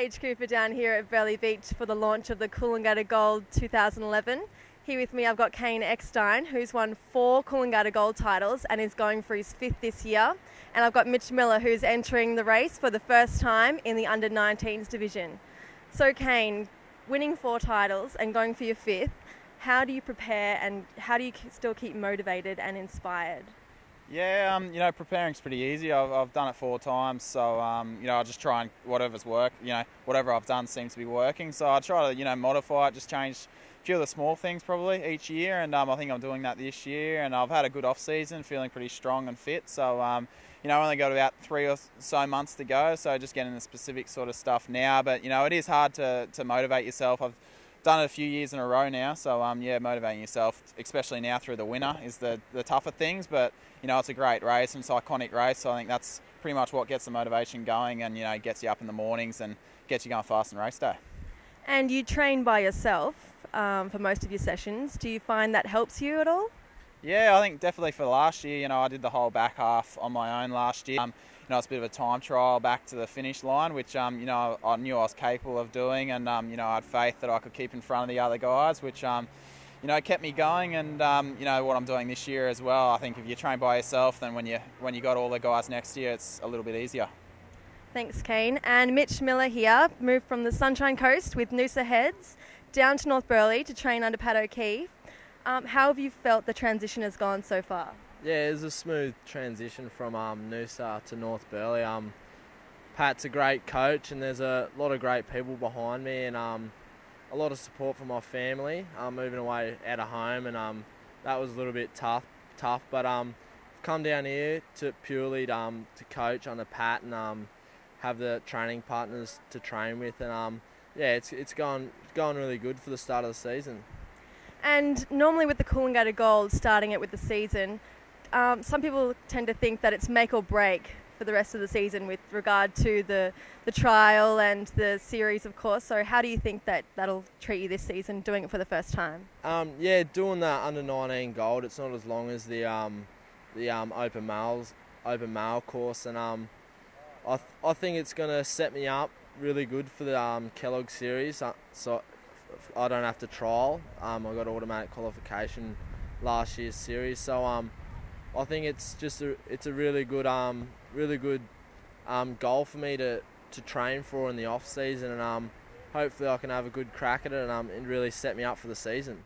Paige Cooper down here at Burleigh Beach for the launch of the Coolangatta Gold 2011. Here with me I've got Caine Eckstein, who's won 4 Coolangatta Gold titles and is going for his 5th this year. And I've got Mitch Miller, who's entering the race for the first time in the under-19s division. So Caine, winning 4 titles and going for your 5th, how do you prepare and how do you still keep motivated and inspired? Yeah, preparing's pretty easy. I've done it 4 times, so I just try and whatever's worked. Whatever I've done seems to be working, so I try to modify it, just change a few of the small things probably each year, and I think I'm doing that this year. And I've had a good off season, feeling pretty strong and fit. So I only got about 3 or so months to go, so just getting the specific sort of stuff now. But it is hard to motivate yourself. I've done it a few years in a row now, so motivating yourself, especially now through the winter, is the tougher things. But it's a great race and it's an iconic race, so I think that's pretty much what gets the motivation going and gets you up in the mornings and gets you going fast on race day. And you train by yourself for most of your sessions. Do you find that helps you at all? Yeah, I think definitely for last year, I did the whole back half on my own last year. It's a bit of a time trial back to the finish line, which I knew I was capable of doing, and I had faith that I could keep in front of the other guys, which kept me going. And what I'm doing this year as well, I think if you train by yourself, then when you got all the guys next year, it's a little bit easier. Thanks, Caine. And Mitch Miller here moved from the Sunshine Coast with Noosa Heads down to North Burleigh to train under Pat O'Keefe. How have you felt the transition has gone so far? Yeah, it was a smooth transition from Noosa to North Burleigh. Pat's a great coach and there's a lot of great people behind me, and a lot of support from my family. Moving away out of home, and that was a little bit tough. But I've come down here to purely to coach under Pat and have the training partners to train with, and it's going really good for the start of the season. And normally with the Coolangatta Gold, starting it with the season, some people tend to think that it's make or break for the rest of the season with regard to the trial and the series, of course. So how do you think that'll treat you this season, doing it for the first time? Doing the under-19 Gold, it's not as long as the open male course, and I think it's going to set me up really good for the Kellogg series. So I don't have to trial. I got automatic qualification last year's series, so I think it's just it's a really good goal for me to train for in the off season, and hopefully I can have a good crack at it and really set me up for the season.